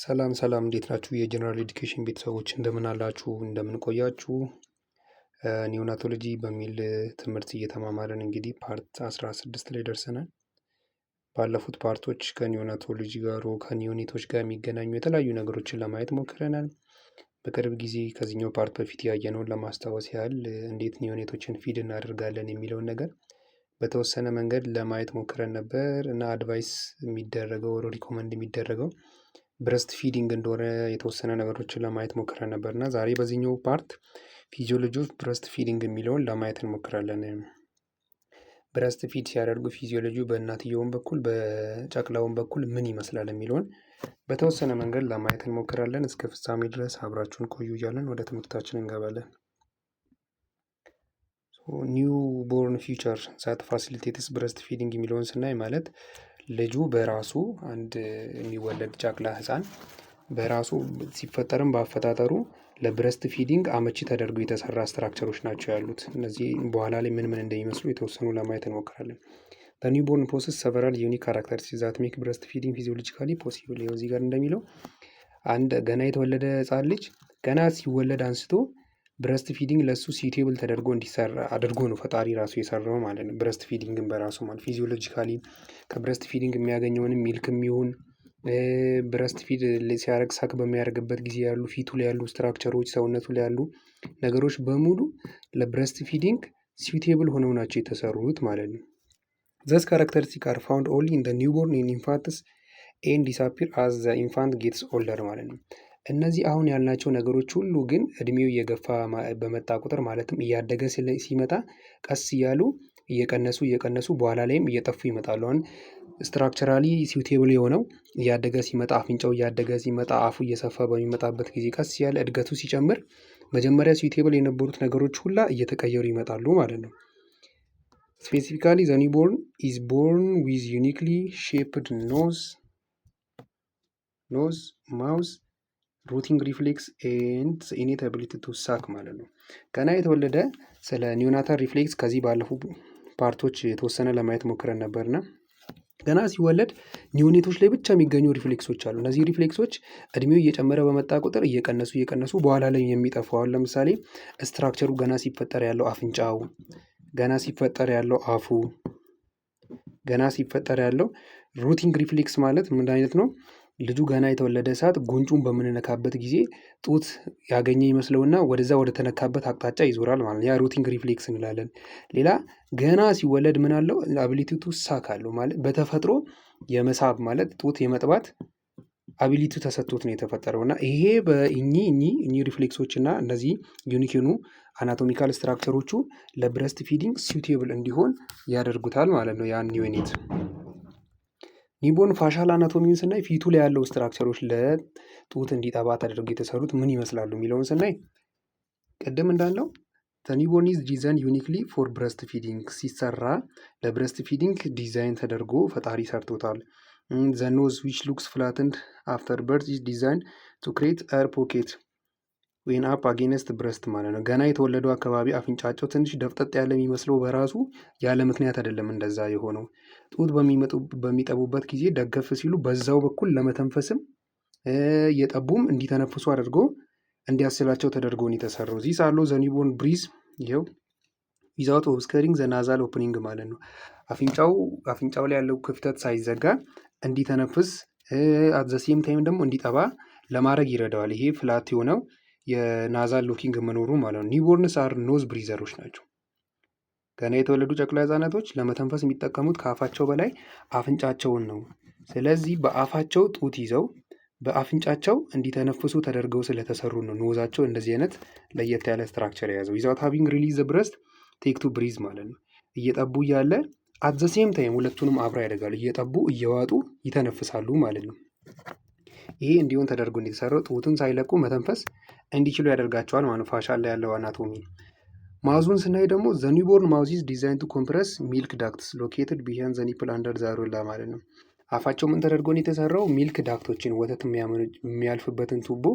ሰላም ሰላም እንዴት ናችሁ? የጀነራል ኤዱኬሽን ቤተሰቦች እንደምን አላችሁ? እንደምን ቆያችሁ? ኒዮናቶሎጂ በሚል ትምህርት እየተማማርን እንግዲህ ፓርት 16 ላይ ደርሰናል። ባለፉት ፓርቶች ከኒዮናቶሎጂ ጋር ከኒዮኔቶች ጋር የሚገናኙ የተለያዩ ነገሮችን ለማየት ሞክረናል። በቅርብ ጊዜ ከዚህኛው ፓርት በፊት ያየነውን ለማስታወስ ያህል እንዴት ኒዮኔቶችን ፊድ እናደርጋለን የሚለውን ነገር በተወሰነ መንገድ ለማየት ሞክረን ነበር እና አድቫይስ የሚደረገው ሪኮመንድ የሚደረገው ብረስት ፊዲንግ እንደሆነ የተወሰነ ነገሮችን ለማየት ሞክረን ነበር እና ዛሬ በዚህኛው ፓርት ፊዚዮሎጂ ኦፍ ብረስት ፊዲንግ የሚለውን ለማየት እንሞክራለን። ብረስት ፊድ ሲያደርጉ ፊዚዮሎጂው በእናትየውም በኩል በጨቅላውም በኩል ምን ይመስላል የሚለውን በተወሰነ መንገድ ለማየት እንሞክራለን። እስከ ፍጻሜ ድረስ አብራችሁን ቆዩ እያለን ወደ ትምህርታችን እንገባለን። ኒው ቦርን ፊውቸር ዛት ፋሲሊቴትስ ብረስት ፊዲንግ የሚለውን ስናይ ማለት ልጁ በራሱ አንድ የሚወለድ ጨቅላ ህፃን በራሱ ሲፈጠርም በአፈጣጠሩ ለብረስት ፊዲንግ አመቺ ተደርጎ የተሰራ ስትራክቸሮች ናቸው ያሉት። እነዚህ በኋላ ላይ ምን እንደሚመስሉ የተወሰኑ ለማየት እንሞክራለን። በኒውቦርን ፕሮሰስ ሰቨራል ዩኒክ ካራክተሪስቲክስ ዛት ሜክ ብረስት ፊዲንግ ፊዚዮሎጂካሊ ፖሲብል። እዚህ ጋር እንደሚለው አንድ ገና የተወለደ ህፃን ልጅ ገና ሲወለድ አንስቶ ብረስት ፊዲንግ ለሱ ሲቴብል ተደርጎ እንዲሰራ አድርጎ ነው ፈጣሪ ራሱ የሰራው ማለት ነው። ብረስት ፊዲንግን በራሱ ማለት ፊዚዮሎጂካሊ ከብረስት ፊዲንግ የሚያገኘውንም ሚልክም ይሁን ብረስት ፊድ ሲያደርግ ሳክ በሚያደርግበት ጊዜ ያሉ ፊቱ ላይ ያሉ ስትራክቸሮች ሰውነቱ ላይ ያሉ ነገሮች በሙሉ ለብረስት ፊዲንግ ሲቴብል ሆነው ናቸው የተሰሩት ማለት ነው። ዘስ ካራክተሪስቲክ አር ፋውንድ ኦንሊ ኢን ዘ ኒውቦርን ኢን ኢንፋንትስ ኤንድ ዲስአፒር አዝ ዘ ኢንፋንት ጌትስ ኦልደር ማለት ነው። እነዚህ አሁን ያልናቸው ነገሮች ሁሉ ግን እድሜው እየገፋ በመጣ ቁጥር ማለትም እያደገ ሲመጣ ቀስ እያሉ እየቀነሱ በኋላ ላይም እየጠፉ ይመጣሉ። አሁን ስትራክቸራሊ ሲውቴብል የሆነው እያደገ ሲመጣ አፍንጫው እያደገ ሲመጣ አፉ እየሰፋ በሚመጣበት ጊዜ ቀስ ያለ እድገቱ ሲጨምር መጀመሪያ ሲውቴብል የነበሩት ነገሮች ሁላ እየተቀየሩ ይመጣሉ ማለት ነው። ስፔሲፊካሊ ዘ ኒውቦርን ኢዝ ቦርን ዊዝ ዩኒክሊ ሼፕድ ኖዝ ማውዝ ሩቲንግ ሪፍሌክስ ኤንድ ኢኔት አቢሊቲ ቱ ሳክ ማለት ነው። ገና የተወለደ ስለ ኒዮናታል ሪፍሌክስ ከዚህ ባለፉ ፓርቶች የተወሰነ ለማየት ሞክረን ነበርና ገና ሲወለድ ኒዮኔቶች ላይ ብቻ የሚገኙ ሪፍሌክሶች አሉ። እነዚህ ሪፍሌክሶች እድሜው እየጨመረ በመጣ ቁጥር እየቀነሱ በኋላ ላይ የሚጠፉ አሁን ለምሳሌ ስትራክቸሩ ገና ሲፈጠር ያለው አፍንጫው፣ ገና ሲፈጠር ያለው አፉ፣ ገና ሲፈጠር ያለው ሩቲንግ ሪፍሌክስ ማለት ምን አይነት ነው? ልጁ ገና የተወለደ ሰዓት ጉንጩን በምንነካበት ጊዜ ጡት ያገኘ ይመስለውና ወደዛ ወደ ተነካበት አቅጣጫ ይዞራል ማለት ነው። ያ ሩቲንግ ሪፍሌክስ እንላለን። ሌላ ገና ሲወለድ ምን አለው? አቢሊቲ ቱ ሳክ አለው ማለት በተፈጥሮ የመሳብ ማለት ጡት የመጥባት አቢሊቲ ተሰጥቶት ነው የተፈጠረው እና ይሄ በእኚህ ሪፍሌክሶች እና እነዚህ ዩኒክ የሆኑ አናቶሚካል ስትራክቸሮቹ ለብረስት ፊዲንግ ሲውቴብል እንዲሆን ያደርጉታል ማለት ነው። ያን ዩኒት ኒውቦርን ፋሻል አናቶሚውን ስናይ ፊቱ ላይ ያለው ስትራክቸሮች ለጡት እንዲጠባ ተደርገው የተሰሩት ምን ይመስላሉ የሚለውን ስናይ ቅድም እንዳለው ኒውቦርን ኢዝ ዲዛይን ዩኒክሊ ፎር ብረስት ፊዲንግ ሲሰራ ለብረስት ፊዲንግ ዲዛይን ተደርጎ ፈጣሪ ሰርቶታል። ዘ ኖዝ ዊች ሉክስ ፍላትንድ አፍተር በርዝ ኢዝ ዲዛይን ቱ ክሬት ኤር ፖኬት ዌን አፕ አጌንስት ብረስት ማለት ነው። ገና የተወለዱ አካባቢ አፍንጫቸው ትንሽ ደፍጠጥ ያለ የሚመስለው በራሱ ያለ ምክንያት አይደለም እንደዛ የሆነው። ጡት በሚጠቡበት ጊዜ ደገፍ ሲሉ በዛው በኩል ለመተንፈስም እየጠቡም እንዲተነፍሱ አድርጎ እንዲያስችላቸው ተደርጎ ነው የተሰራው። ዚስ አለው ዘ ኒውቦርን ብሪዝ ይኸው ዊዛውት ኦብስከሪንግ ዘ ናዛል ኦፕኒንግ ማለት ነው። አፍንጫው ላይ ያለው ክፍተት ሳይዘጋ እንዲተነፍስ አት ዘ ሴም ታይም ደግሞ እንዲጠባ ለማድረግ ይረዳዋል። ይሄ ፍላት የሆነው የናዛል ሎኪንግ መኖሩ ማለት ነው። ኒውቦርንስ አር ኖዝ ብሪዘሮች ናቸው። ገና የተወለዱ ጨቅላ ህጻናቶች ለመተንፈስ የሚጠቀሙት ከአፋቸው በላይ አፍንጫቸውን ነው። ስለዚህ በአፋቸው ጡት ይዘው በአፍንጫቸው እንዲተነፍሱ ተደርገው ስለተሰሩ ነው ኖዛቸው እንደዚህ አይነት ለየት ያለ ስትራክቸር የያዘው። ዊዛውት ሃቪንግ ሪሊዝ ዘ ብረስት ቴክ ቱ ብሪዝ ማለት ነው። እየጠቡ እያለ አት ዘ ሴም ታይም ሁለቱንም አብራ ያደርጋሉ። እየጠቡ እየዋጡ ይተነፍሳሉ ማለት ነው። ይሄ እንዲሆን ተደርጎ የተሰራው ጡትን ሳይለቁ መተንፈስ እንዲችሉ ያደርጋቸዋል ማለት ነው። ፋሻል ላይ ያለው አናቶሚ ማውዙን ስናይ ደግሞ ዘ ኒውቦርን ማውዝ ኢዝ ዲዛይን ቱ ኮምፕረስ ሚልክ ዳክትስ ሎኬትድ ቢሃይንድ ዘ ኒፕል አንደር ዘ አሬኦላ ማለት ነው። አፋቸው ምን ተደርጎ ነው የተሰራው? ሚልክ ዳክቶችን ወተት የሚያልፍበትን ቱቦ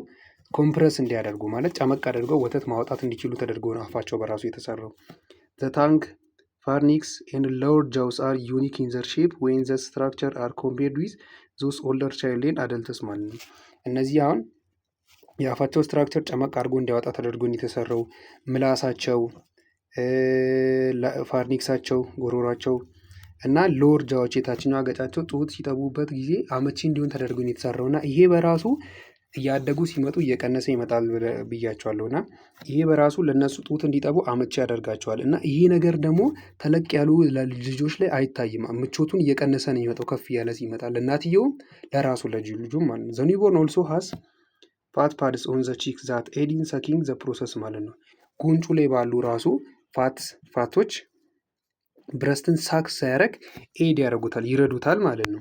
ኮምፕረስ እንዲያደርጉ ማለት ጨመቅ አድርገው ወተት ማውጣት እንዲችሉ ተደርጎ ነው አፋቸው በራሱ የተሰራው። ዘ ታንግ ፋርኒክስ ኤንድ ሎወር ጃውስ አር ዩኒክ ኢን ዘር ሼፕ ዌን ዘ ስትራክቸር አር ኮምፔርድ ዊዝ ዞስ ኦልደር ቻይልድ ኤንድ አደልትስ ማለት ነው። እነዚህ አሁን የአፋቸው ስትራክቸር ጨመቅ አድርጎ እንዲያወጣ ተደርጎ የተሰራው ምላሳቸው፣ ፋርኒክሳቸው፣ ጎሮሯቸው እና ሎወር ጃዎች የታችኛው አገጫቸው ጡት ሲጠቡበት ጊዜ አመቺ እንዲሆን ተደርጎ የተሰራው እና ይሄ በራሱ እያደጉ ሲመጡ እየቀነሰ ይመጣል ብያቸዋለሁ። እና ይሄ በራሱ ለእነሱ ጡት እንዲጠቡ አመቺ ያደርጋቸዋል። እና ይሄ ነገር ደግሞ ተለቅ ያሉ ልጆች ላይ አይታይም። ምቾቱን እየቀነሰ ነው የሚመጣው ከፍ እያለ ሲመጣ ለእናትየውም ለራሱ ልጁም ማለት ነው። ዘ ኒውቦርን ኦልሶ ሃዝ ፋት ፓድስ ኦን ዘ ቺክ ዛት ኤድ ኢን ሰኪንግ ዘ ፕሮሰስ ማለት ነው። ጉንጩ ላይ ባሉ ራሱ ፋቶች ብረስትን ሳክ ሳያደርግ ኤድ ያደርጉታል፣ ይረዱታል ማለት ነው።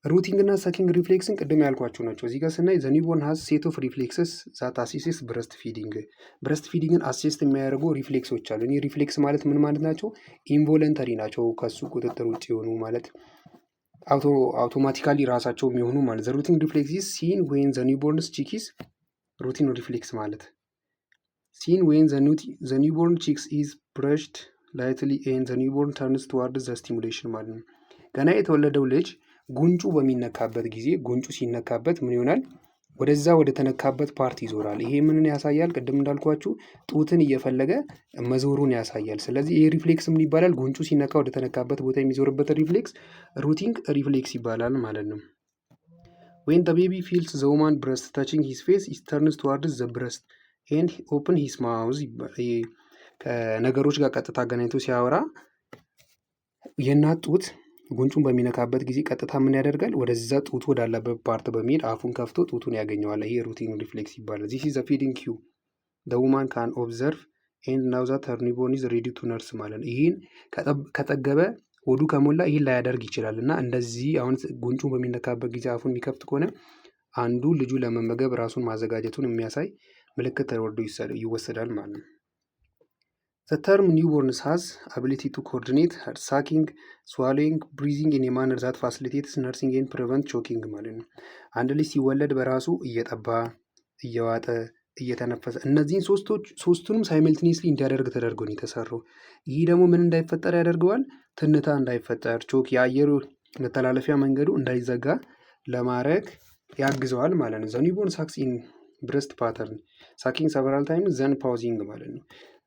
ሩቲንግ እና ሰኪንግ ሪፍሌክስን ቅድም ያልኳቸው ናቸው። እዚህ ጋር ስናይ ዘ ኒውቦርን ሃዝ ሴት ኦፍ ሪፍሌክስስ ዛት አሲስስ ብረስት ፊዲንግ። ብረስት ፊዲንግን አሲስት የሚያደርጉ ሪፍሌክሶች አሉ። እኔ ሪፍሌክስ ማለት ምን ማለት ናቸው? ኢንቮለንተሪ ናቸው፣ ከሱ ቁጥጥር ውጭ የሆኑ ማለት አውቶማቲካሊ ራሳቸው የሚሆኑ ማለት። ዘ ሩቲንግ ሪፍሌክስ ሲን ወይን ዘ ኒውቦርንስ ቺክስ ሩቲን ሪፍሌክስ ማለት ሲን ወይን ዘ ኒውቦርን ቺክስ ኢዝ ብረሽድ ላይትሊ ኤንድ ዘ ኒውቦርን ተርንስ ቱዋርድ ዘ ስቲሙሌሽን ማለት ነው። ገና የተወለደው ልጅ ጉንጩ በሚነካበት ጊዜ ጉንጩ ሲነካበት ምን ይሆናል? ወደዛ ወደ ተነካበት ፓርት ይዞራል። ይሄ ምንን ያሳያል? ቅድም እንዳልኳችሁ ጡትን እየፈለገ መዞሩን ያሳያል። ስለዚህ ይሄ ሪፍሌክስ ምን ይባላል? ጉንጩ ሲነካ ወደ ተነካበት ቦታ የሚዞርበት ሪፍሌክስ ሩቲንግ ሪፍሌክስ ይባላል ማለት ነው። ዌን ዘ ቤቢ ፊልስ ዘ ውማን ብረስት ታችንግ ሂዝ ፌስ ሂ ተርንስ ቱዋርድስ ዘ ብረስት ኤንድ ኦፕን ሂዝ ማውዝ። ከነገሮች ጋር ቀጥታ አገናኝቶ ሲያወራ የእናት ጡት ጉንጩን በሚነካበት ጊዜ ቀጥታ ምን ያደርጋል? ወደዛ ጡቱ ወዳለበት ፓርት በሚሄድ አፉን ከፍቶ ጡቱን ያገኘዋል። ይሄ ሩቲን ሪፍሌክስ ይባላል። ዚስ ኢዝ ዘ ፊዲንግ ኪው ዘ ውማን ካን ኦብዘርቭ ኤንድ ናው ዛት ሄር ኒውቦርን ኢዝ ሬዲ ቱ ነርስ ማለት ነው። ይህን ከጠገበ ሆዱ ከሞላ ይህን ላያደርግ ይችላል። እና እንደዚህ አሁን ጉንጩን በሚነካበት ጊዜ አፉን የሚከፍት ከሆነ አንዱ ልጁ ለመመገብ ራሱን ማዘጋጀቱን የሚያሳይ ምልክት ተወርዶ ይወሰዳል ማለት ነው። The term newborns has ability to coordinate her sucking, swallowing, breathing in a manner that facilitates nursing and prevent choking ማለት ነው። አንድ ልጅ ሲወለድ በራሱ እየጠባ እየዋጠ እየተነፈሰ እነዚህን ሶስቱንም ሳይመልቲኒየስሊ እንዲያደርግ ተደርጎ ነው የተሰራው። ይህ ደግሞ ምን እንዳይፈጠር ያደርገዋል? ትንታ እንዳይፈጠር፣ ቾክ የአየሩ መተላለፊያ መንገዱ እንዳይዘጋ ለማድረግ ያግዘዋል ማለት ነው። ዘ ኒውቦርን ሳክስ ኢን ብረስት ፓተርን ሳኪንግ ሰቨራል ታይም ዘን ፓውዚንግ ማለት ነው።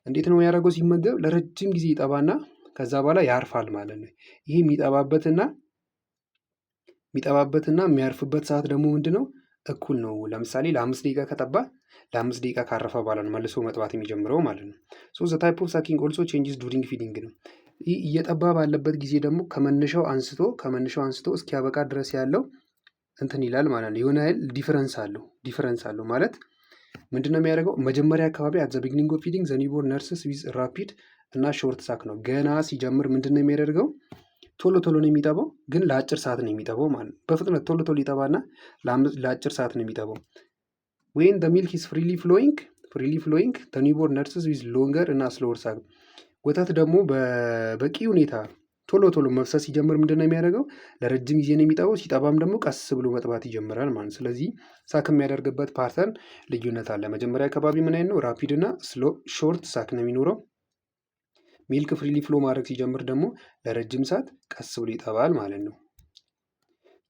እንዴት ነው ያደረገው? ሲመገብ ለረጅም ጊዜ ይጠባና ከዛ በኋላ ያርፋል ማለት ነው። ይህ የሚጠባበትና የሚያርፍበት ሰዓት ደግሞ ምንድን ነው? እኩል ነው። ለምሳሌ ለ5 ደቂቃ ከጠባ ለ5 ደቂቃ ካረፈ በኋላ ነው መልሶ መጥባት የሚጀምረው ማለት ነው። ሶ ዘ ታይፕ ኦፍ ሳኪንግ ኦልሶ ቼንጅስ ዱሪንግ ፊዲንግ ነው። ይህ እየጠባ ባለበት ጊዜ ደግሞ ከመነሻው አንስቶ እስኪያበቃ ድረስ ያለው እንትን ይላል ማለት ነው። የሆነ ያህል ዲፈረንስ አለው ማለት ምንድን ነው የሚያደርገው? መጀመሪያ አካባቢ አት ዘ ቢግኒንግ ኦፍ ፊዲንግ ዘ ኒውቦርን ነርስስ ዊዝ ራፒድ እና ሾርት ሳክ ነው። ገና ሲጀምር ምንድን ነው የሚያደርገው? ቶሎ ነው የሚጠባው፣ ግን ለአጭር ሰዓት ነው የሚጠባው ማለት ነው። በፍጥነት ቶሎ ይጠባና ለአጭር ሰዓት ነው የሚጠባው። ዌን ዘ ሚልክ ኢዝ ፍሪሊ ፍሎዊንግ ዘ ኒውቦርን ነርስስ ዊዝ ሎንገር እና ስሎወር ሳክ። ወተት ደግሞ በበቂ ሁኔታ ቶሎ መፍሰስ ሲጀምር ምንድን ነው የሚያደርገው? ለረጅም ጊዜ ነው የሚጠባው። ሲጠባም ደግሞ ቀስ ብሎ መጥባት ይጀምራል ማለት ነው። ስለዚህ ሳክ የሚያደርግበት ፓተርን ልዩነት አለ። መጀመሪያ አካባቢ ምን አይነት ነው? ራፒድ እና ሾርት ሳክ ነው የሚኖረው። ሚልክ ፍሪሊ ፍሎ ማድረግ ሲጀምር ደግሞ ለረጅም ሰዓት ቀስ ብሎ ይጠባል ማለት ነው።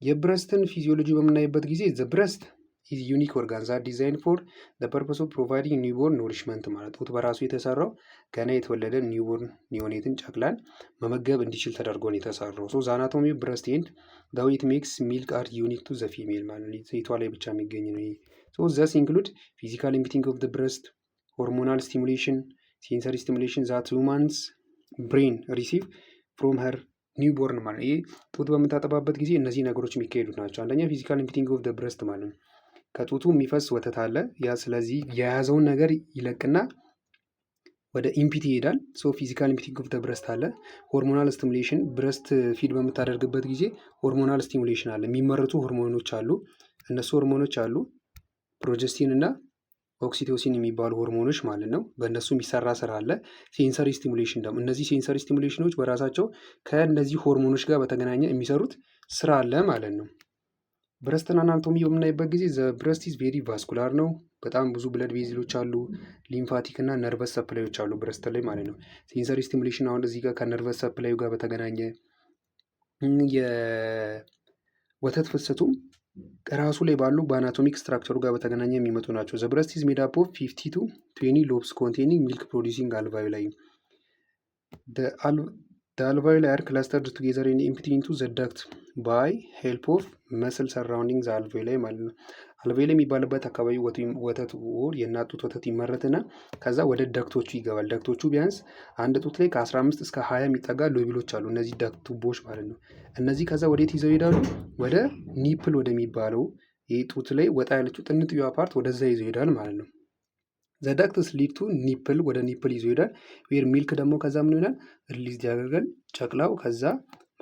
የብረስትን ፊዚዮሎጂ በምናይበት ጊዜ ዘ ብረስት ኢዝ ዩኒክ ኦርጋን ዛት ዲዛይን ፎር ዘ ፐርፐስ ኦፍ ፕሮቫይዲንግ ኒውቦርን ኖሪሽመንት ማለት ጡት በራሱ የተሰራው ገና የተወለደ ኒውቦርን ኒዮኔትን ጨቅላን መመገብ እንዲችል ተደርጎ ነው የተሰራው። ሶ ዘ አናቶሚ ብረስት ኤንድ ዘ ዌይ ኢት ሜክስ ሚልክ አር ዩኒክ ቱ ዘ ፊሜል ማለት ነው። ሴቷ ላይ ብቻ የሚገኝ ነው። ሶ ዘስ ኢንክሉድ ፊዚካል ኢምፒቲንግ ኦፍ ዘ ብረስት፣ ሆርሞናል ስቲሙሌሽን፣ ሴንሰሪ ስቲሙሌሽን ዛት ሁማንስ ብሬን ሪሲቭ ፍሮም ሄር ኒውቦርን ማለት ይህ ጡት በምታጠባበት ጊዜ እነዚህ ነገሮች የሚካሄዱት ናቸው። አንደኛ ፊዚካል ኢምፒቲንግ ኦፍ ዘ ብረስት ማለት ነው። ከጡቱ የሚፈስ ወተት አለ። ያ ስለዚህ የያዘውን ነገር ይለቅና ወደ ኢምፒቲ ይሄዳል። ሶ ፊዚካል ኢምፒቲንግ ኦፍ ዘ ብረስት አለ። ሆርሞናል ስቲሙሌሽን ብረስት ፊድ በምታደርግበት ጊዜ ሆርሞናል ስቲሙሌሽን አለ። የሚመረቱ ሆርሞኖች አሉ። እነሱ ሆርሞኖች አሉ ፕሮጀስቲን እና ኦክሲቶሲን የሚባሉ ሆርሞኖች ማለት ነው። በእነሱ የሚሰራ ስራ አለ። ሴንሰሪ ስቲሙሌሽን ደግሞ እነዚህ ሴንሰሪ ስቲሙሌሽኖች በራሳቸው ከእነዚህ ሆርሞኖች ጋር በተገናኘ የሚሰሩት ስራ አለ ማለት ነው። ብረስትን አናቶሚ በምናይበት ጊዜ ዘ ብረስት ኢዝ ቬሪ ቫስኩላር ነው። በጣም ብዙ ብለድ ቬዝሎች አሉ። ሊምፋቲክ እና ነርቨስ ሰፕላዮች አሉ ብረስት ላይ ማለት ነው። ሴንሰሪ ስቲሙሌሽን አሁን እዚህ ጋር ከነርቨስ ሰፕላዩ ጋር በተገናኘ የወተት ፍሰቱም ራሱ ላይ ባሉ በአናቶሚክ ስትራክቸሩ ጋር በተገናኘ የሚመጡ ናቸው። ዘ ብረስት ኢዝ ሜድ አፕ ኦፍ 50 to 20 ሎብስ ኮንቴኒንግ ሚልክ ፕሮዲውሲንግ አልቫዩላይ። The alveoli are clustered together and empty into the duct by help of muscle surrounding the alveoli ማለት ነው። አልቬoli የሚባልበት አካባቢ ወተት የእናት ጡት ወተት ይመረትና ከዛ ወደ ደክቶቹ ይገባል። ደክቶቹ ቢያንስ አንድ ጡት ላይ ከ15 እስከ 20 የሚጠጋ ሎቢሎች አሉ፣ እነዚህ ደክት ቱቦች ማለት ነው። እነዚህ ከዛ ወዴት ይዘው ይሄዳሉ? ወደ ኒፕል ወደሚባለው ይህ ጡት ላይ ወጣ ያለችው ጥንጥየዋ ፓርት ወደዛ ይዘው ይሄዳል ማለት ነው። ዘዳክትስ ሊድ ቱ ኒፕል ወደ ኒፕል ይዞ ይሄዳል። ዌር ሚልክ ደግሞ ከዛ ምን ይሆናል? ሪሊዝ ያደርጋል። ጨቅላው ከዛ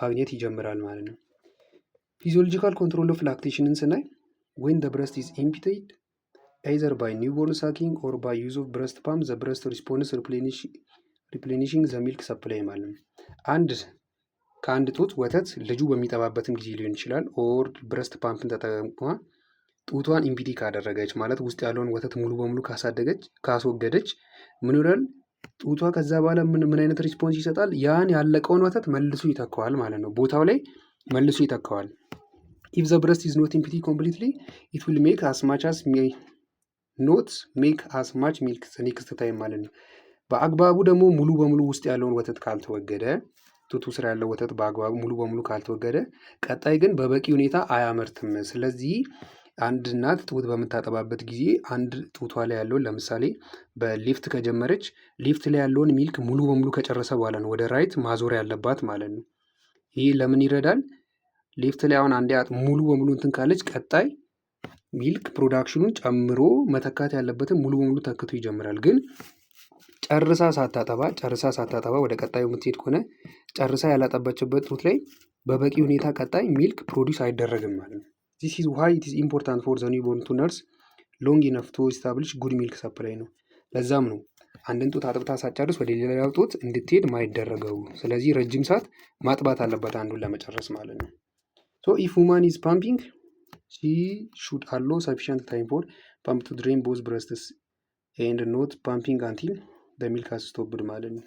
ማግኘት ይጀምራል ማለት ነው። ፊዚዮሎጂካል ኮንትሮል ኦፍ ላክቴሽንን ስናይ ዌን ዘ ብረስት ኢዝ ኢምፒቴድ ኤዘር ባይ ኒውቦርን ሳኪንግ ኦር ባይ ዩዝ ኦፍ ብረስት ፓምፕ ዘ ብረስት ሪስፖንስ ሪፕሌኒሽንግ ዘ ሚልክ ሰፕላይ ማለት ነው። ከአንድ ጡት ወተት ልጁ በሚጠባበትም ጊዜ ሊሆን ይችላል ኦር ብረስት ፓምፕን ተጠቅማ ጡቷን ኢምፒዲ ካደረገች ማለት ውስጥ ያለውን ወተት ሙሉ በሙሉ ካስወገደች ምን ይሆናል? ጡቷ ከዛ በኋላ ምን አይነት ሪስፖንስ ይሰጣል? ያን ያለቀውን ወተት መልሶ ይተካዋል ማለት ነው። ቦታው ላይ መልሶ ይተካዋል። ኢፍ ዘ ብረስት ኢዝ ኖት ኢምፒዲ ኮምፕሊትሊ ኢት ዊል ሜክ አስ ማች አስ ኖት ሜክ አስ ማች ሚልክ ኔክስት ታይም ማለት ነው። በአግባቡ ደግሞ ሙሉ በሙሉ ውስጥ ያለውን ወተት ካልተወገደ ጡቱ ስር ያለው ወተት በአግባቡ ሙሉ በሙሉ ካልተወገደ ቀጣይ ግን በበቂ ሁኔታ አያመርትም። ስለዚህ አንድ እናት ጡት በምታጠባበት ጊዜ አንድ ጡቷ ላይ ያለውን ለምሳሌ በሊፍት ከጀመረች ሊፍት ላይ ያለውን ሚልክ ሙሉ በሙሉ ከጨረሰ በኋላ ነው ወደ ራይት ማዞር ያለባት ማለት ነው። ይህ ለምን ይረዳል? ሊፍት ላይ አሁን አንዴ ሙሉ በሙሉ እንትን ካለች ቀጣይ ሚልክ ፕሮዳክሽኑን ጨምሮ መተካት ያለበትን ሙሉ በሙሉ ተክቶ ይጀምራል። ግን ጨርሳ ሳታጠባ ወደ ቀጣዩ የምትሄድ ከሆነ ጨርሳ ያላጠባችበት ጡት ላይ በበቂ ሁኔታ ቀጣይ ሚልክ ፕሮዲውስ አይደረግም ማለት ነው። This is why it is important for the newborn to nurse long enough to establish good milk supply ነው። ለዛም ነው አንድን ጡት አጥብታ ሳትጨርስ ወደ ሌላው ጡት እንድትሄድ ማይደረገው። ስለዚህ ረጅም ሰዓት ማጥባት አለበት አንዱን ለመጨረስ ማለት ነው። So if woman is pumping, she should allow sufficient time for pump to drain both breasts and not pumping until the milk has stopped ማለት ነው።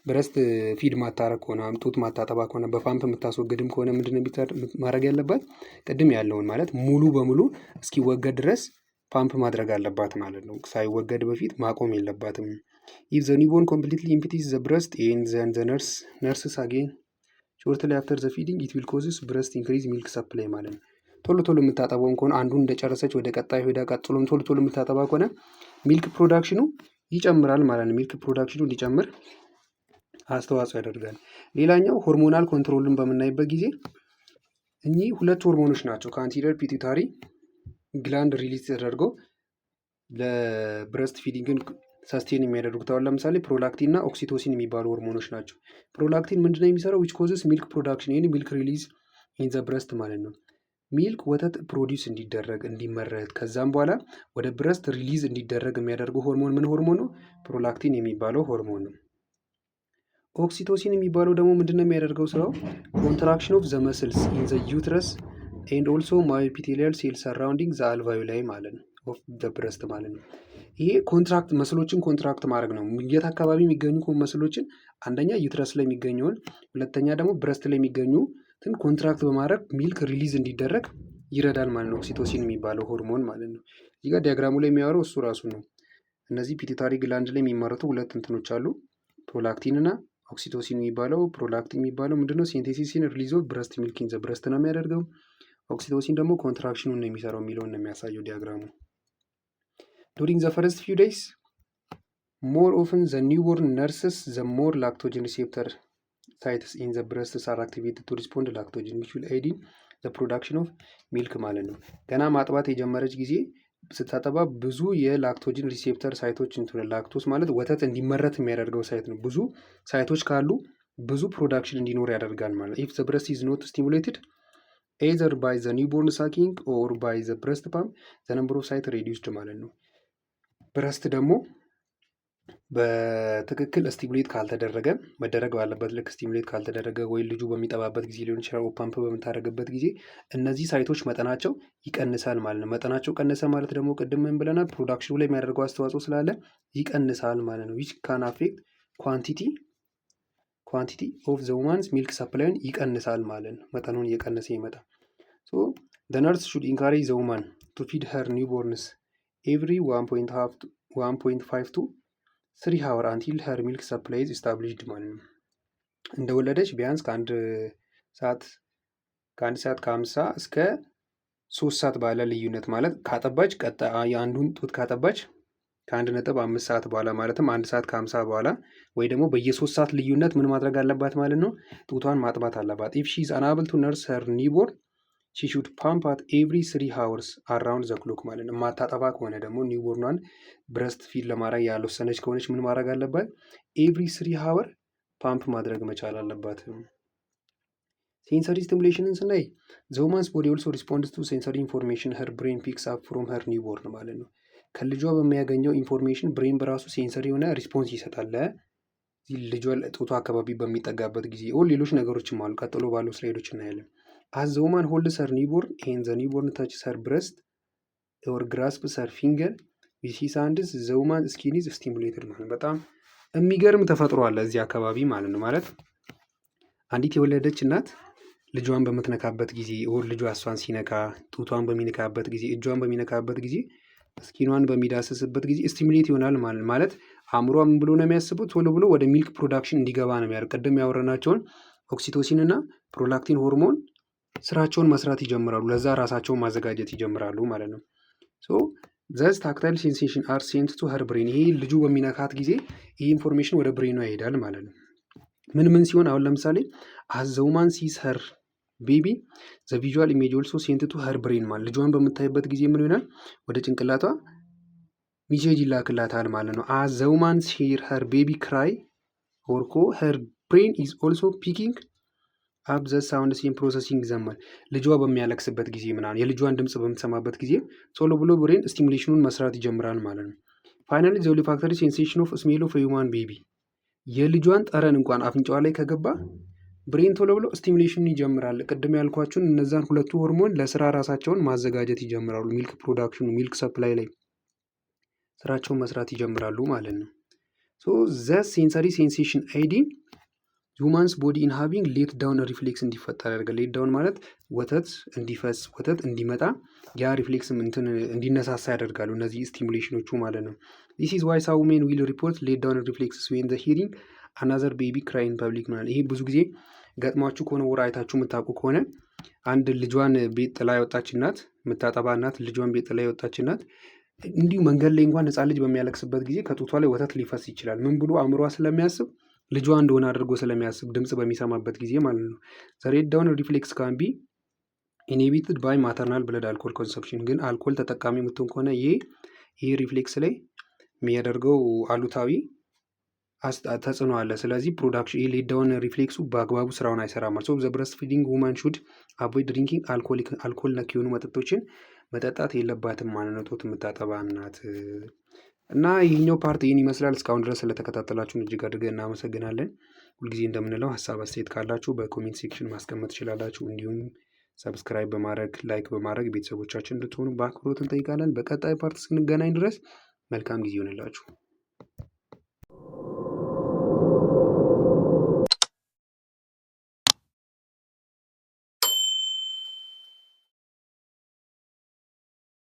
ብረስት ፊድ ማታረግ ከሆነ ጡት ማታጠባ ከሆነ በፓምፕ የምታስወግድም ከሆነ ምንድነው ማድረግ ያለባት? ቅድም ያለውን ማለት ሙሉ በሙሉ እስኪወገድ ድረስ ፓምፕ ማድረግ አለባት ማለት ነው። ሳይወገድ በፊት ማቆም የለባትም። ኢፍ ዘ ኒውቦርን ኮምፕሊትሊ ኢምፒቲስ ዘ ብረስት ኤንድ ዘ ነርስስ አጌን ሾርትሊ አፍተር ዘ ፊዲንግ ኢት ዊል ኮዝስ ብረስት ኢንክሪዝ ሚልክ ሰፕላይ ማለት ነው። ቶሎ የምታጠባውን ከሆነ አንዱን እንደጨረሰች ወደ ቀጣይ ሄዳ ቀጥሎም ቶሎ የምታጠባ ከሆነ ሚልክ ፕሮዳክሽኑ ይጨምራል ማለት ነው። ሚልክ ፕሮዳክሽኑ እንዲጨምር አስተዋጽኦ ያደርጋል። ሌላኛው ሆርሞናል ኮንትሮልን በምናይበት ጊዜ እኚህ ሁለት ሆርሞኖች ናቸው ከአንቲሪየር ፒቱታሪ ግላንድ ሪሊዝ ተደርገው ለብረስት ፊዲንግን ሰስቴን የሚያደርጉት። አሁን ለምሳሌ ፕሮላክቲን እና ኦክሲቶሲን የሚባሉ ሆርሞኖች ናቸው። ፕሮላክቲን ምንድነው የሚሰራው? ዊች ኮዝስ ሚልክ ፕሮዳክሽን ይህን ሚልክ ሪሊዝ ኢን ዘ ብረስት ማለት ነው። ሚልክ ወተት ፕሮዲውስ እንዲደረግ እንዲመረት ከዛም በኋላ ወደ ብረስት ሪሊዝ እንዲደረግ የሚያደርገው ሆርሞን ምን ሆርሞን ነው? ፕሮላክቲን የሚባለው ሆርሞን ነው። ኦክሲቶሲን የሚባለው ደግሞ ምንድነው የሚያደርገው ስራው? ኮንትራክሽን ኦፍ ዘ መስልስ ኢን ዘ ዩትረስ ኤንድ ኦልሶ ማዮፒቴሊያል ሴል ሰራውንዲንግ ዘ አልቫዩላይ ማለት ነው ኦፍ ዘ ብረስት ማለት ነው። ይሄ መስሎችን ኮንትራክት ማድረግ ነው። የት አካባቢ የሚገኙ መስሎችን? አንደኛ ዩትረስ ላይ የሚገኘውን፣ ሁለተኛ ደግሞ ብረስት ላይ የሚገኙትን ኮንትራክት በማድረግ ሚልክ ሪሊዝ እንዲደረግ ይረዳል ማለት ነው። ኦክሲቶሲን የሚባለው ሆርሞን ማለት ነው። እዚህ ጋር ዲያግራሙ ላይ የሚያወራው እሱ ራሱ ነው። እነዚህ ፒቱታሪ ግላንድ ላይ የሚመረቱ ሁለት እንትኖች አሉ፣ ፕሮላክቲን እና ኦክሲቶሲን የሚባለው። ፕሮላክቲን የሚባለው ምንድነው? ሴንቴሲስን ሪሊዝ ኦፍ ብረስት ሚልክ ኢን ዘ ብረስት ነው የሚያደርገው። ኦክሲቶሲን ደግሞ ኮንትራክሽኑን ነው የሚሰራው የሚለውን ነው የሚያሳየው ዲያግራሙ። ዱሪንግ ዘ ፈርስት ፊው ዴይስ ሞር ኦፍን ዘ ኒውቦርን ነርስስ ዘ ሞር ላክቶጅን ሪሴፕተር ሳይትስ ኢን ዘ ብረስትስ አር አክቲቬትድ ቱ ሪስፖንድ ላክቶጅን ዊች ዊል ኤድ ኢን ዘ ፕሮዳክሽን ኦፍ ሚልክ ማለት ነው። ገና ማጥባት የጀመረች ጊዜ ስታጠባ ብዙ የላክቶጅን ሪሴፕተር ሳይቶች ላክቶስ ማለት ወተት እንዲመረት የሚያደርገው ሳይት ነው። ብዙ ሳይቶች ካሉ ብዙ ፕሮዳክሽን እንዲኖር ያደርጋል ማለት ነው። ኢፍ ዘ ብረስት ኢዝ ኖት ስቲሙሌትድ ኤዘር ባይ ዘ ኒውቦርን ሳኪንግ ኦር ባይ ዘ ብረስት ፓምፕ ዘ ነምበር ኦፍ ሳይት ሬዲዩስድ ማለት ነው። ብረስት ደግሞ በትክክል ስቲሙሌት ካልተደረገ መደረግ ባለበት ልክ ስቲሙሌት ካልተደረገ ወይ ልጁ በሚጠባበት ጊዜ ሊሆን ይችላል፣ ፓምፕ በምታደርግበት ጊዜ እነዚህ ሳይቶች መጠናቸው ይቀንሳል ማለት ነው። መጠናቸው ቀነሰ ማለት ደግሞ ቅድም ምን ብለናል? ፕሮዳክሽኑ ላይ የሚያደርገው አስተዋጽኦ ስላለ ይቀንሳል ማለት ነው። ዊች ካን አፌክት ኳንቲቲ ኦፍ ዘ ውማንስ ሚልክ ሰፕላይን ይቀንሳል ማለት ነው። መጠኑን እየቀነሰ ይመጣል። The nurse should encourage the woman to feed her newborns every 1.5 to 3 hour until her milk supply is established ማለት ነው። እንደወለደች ቢያንስ ሰዓት ከአንድ ሰዓት ከ50 እስከ 3 ሰዓት ባለ ልዩነት ማለት ካጠባች የአንዱን ጡት ካጠባች ከ1.5 ሰዓት በኋላ ማለትም 1 ሰዓት ከ50 በኋላ ወይ ደግሞ በየ3 ሰዓት ልዩነት ምን ማድረግ አለባት ማለት ነው? ጡቷን ማጥባት አለባት። ኢፍ ሺ ኢዝ አንአብል ቱ ነርስ ሄር ኒውቦርን ሺ ሹድ ፓምፕ አት ኤቭሪ 3 ሃወርስ አራውንድ ዘ ክሎክ ማለት ነው። ማታጠባ ከሆነ ደግሞ ኒውቦርኗን ብረስት ፊድ ለማድረግ ያልወሰነች ከሆነች ምን ማድረግ አለባት? ኤቭሪ 3 ሃወር ፓምፕ ማድረግ መቻል አለባት። ሴንሰሪ ስቲሙሌሽንን ስናይ ዘ ውማንስ ቦዲ ኦልሶ ሪስፖንድስ ቱ ሴንሰሪ ኢንፎርሜሽን ሄር ብሬን ፒክስ አፕ ፍሮም ሄር ኒውቦርን ማለት ነው። ከልጇ በሚያገኘው ኢንፎርሜሽን ብሬን በራሱ ሴንሰሪ የሆነ ሪስፖንስ ይሰጣል። ልጇ ጡቷ አካባቢ በሚጠጋበት ጊዜ ሌሎች ነገሮችም አሉ። ቀጥሎ ባሉ ስላይዶች እናያለን። አዝ ዘ ውማን ሆልድስ ሄር ኒውቦርን ኤንድ ዘ ኒውቦርን ተችስ ሄር ብረስት ኦር ግራስፕስ ሄር ፊንገር ዊዝ ሂዝ ሃንድስ ዘ ውማን ስኪን ኢዝ ስቲሙሌትድ ማለት በጣም የሚገርም ተፈጥሮ አለ እዚህ አካባቢ ማለት ነው። ማለት አንዲት የወለደች እናት ልጇን በምትነካበት ጊዜ ልጇ እሷን ሲነካ ጡቷን በሚነካበት ጊዜ እጇን በሚነካበት ጊዜ ስኪኗን በሚዳስስበት ጊዜ ስቲሙሌት ይሆናል ማለት አእምሯ ምን ብሎ ነው የሚያስቡት? ቶሎ ብሎ ወደ ሚልክ ፕሮዳክሽን እንዲገባ ነው የሚያደርግ። ቅድም ያወረናቸውን ኦክሲቶሲን እና ፕሮላክቲን ሆርሞን ስራቸውን መስራት ይጀምራሉ። ለዛ ራሳቸውን ማዘጋጀት ይጀምራሉ ማለት ነው። ዘስ ታክታይል ሴንሴሽን አር ሴንት ቱ ሄር ብሬን። ይሄ ልጁ በሚነካት ጊዜ ይህ ኢንፎርሜሽን ወደ ብሬኗ ይሄዳል ማለት ነው። ምን ሲሆን አሁን ለምሳሌ አዝ ዘ ውማን ሲዝ ሄር ቤቢ ዘ ቪዥዋል ኢሜጅ ኦልሶ ሴንት ቱ ሄር ብሬን ማለት ልጇን በምታይበት ጊዜ ምን ይሆናል? ወደ ጭንቅላቷ ሚሴጅ ይላክላታል ማለት ነው። አዝ ዘ ውማን ሂር ሄር ቤቢ ክራይ ኦርኮ ሄር ብሬን ኢዝ ኦልሶ ፒኪንግ አፕ ዘ ሳውንድ ሴም ፕሮሰሲንግ ዘመን ልጇ በሚያለቅስበት ጊዜ ምናምን የልጇን ድምፅ በምትሰማበት ጊዜ ቶሎ ብሎ ብሬን ስቲሙሌሽኑን መስራት ይጀምራል ማለት ነው። ፋይናሊ ዘ ኦሊፋክተሪ ሴንሴሽን ኦፍ ስሜል ኦፍ ሂውማን ቤቢ የልጇን ጠረን እንኳን አፍንጫዋ ላይ ከገባ ብሬን ቶሎ ብሎ ስቲሙሌሽኑን ይጀምራል። ቅድም ያልኳችሁን እነዛን ሁለቱ ሆርሞን ለስራ ራሳቸውን ማዘጋጀት ይጀምራሉ። ሚልክ ፕሮዳክሽኑ ሚልክ ሰፕላይ ላይ ስራቸውን መስራት ይጀምራሉ ማለት ነው። ዘ ሴንሰሪ ሴንሴሽን አይዲ ሁማንስ ቦዲ ኢን ሃቪንግ ሌት ዳውን ሪፍሌክስ እንዲፈጠር ያደርጋል። ሌት ዳውን ማለት ወተት እንዲፈስ ወተት እንዲመጣ ያ ሪፍሌክስ እንዲነሳሳ ያደርጋሉ እነዚህ ስቲሙሌሽኖቹ ማለት ነው። ዲስ ኢዝ ዋይ ሳም ሜን ዊል ሪፖርት ሌት ዳውን ሪፍሌክስ ዌን ዘ ሂሪንግ አናዘር ቤቢ ክራይ ኢን ፐብሊክ ማለት ይሄ ብዙ ጊዜ ገጥሟችሁ ከሆነ ወር አይታችሁ የምታውቁ ከሆነ አንድ ልጇን ቤት ጥላ የወጣች እናት የምታጠባ እናት ልጇን ቤት ጥላ የወጣች እናት እንዲሁ መንገድ ላይ እንኳን ህፃን ልጅ በሚያለቅስበት ጊዜ ከጡቷ ላይ ወተት ሊፈስ ይችላል። ምን ብሎ አእምሯ ስለሚያስብ ልጇ እንደሆነ አድርጎ ስለሚያስብ ድምፅ በሚሰማበት ጊዜ ማለት ነው። ዘ ሌት ዳውን ሪፍሌክስ ካን ቢ ኢንሂቢትድ ባይ ማተርናል ብለድ አልኮል ኮንሰፕሽን። ግን አልኮል ተጠቃሚ የምትሆን ከሆነ ይሄ ሪፍሌክስ ላይ የሚያደርገው አሉታዊ ተጽዕኖ አለ። ስለዚህ ፕሮዳክሽን ይሄ ሌት ዳውን ሪፍሌክሱ በአግባቡ ስራውን አይሰራም። ሶ ዘ ብረስት ፊዲንግ ውማን ሹድ አቮይድ ድሪንኪንግ አልኮል ነክ የሆኑ መጠጦችን መጠጣት የለባትም ማለት ነው ጡት የምታጠባ እናት። እና ይህኛው ፓርት ይህን ይመስላል። እስካሁን ድረስ ስለተከታተላችሁን እጅግ አድርገን እናመሰግናለን። ሁልጊዜ እንደምንለው ሀሳብ አስተያየት ካላችሁ በኮሜንት ሴክሽን ማስቀመጥ ትችላላችሁ። እንዲሁም ሰብስክራይብ በማድረግ ላይክ በማድረግ ቤተሰቦቻችን እንድትሆኑ በአክብሮት እንጠይቃለን። በቀጣይ ፓርት እስክንገናኝ ድረስ መልካም ጊዜ ይሆንላችሁ።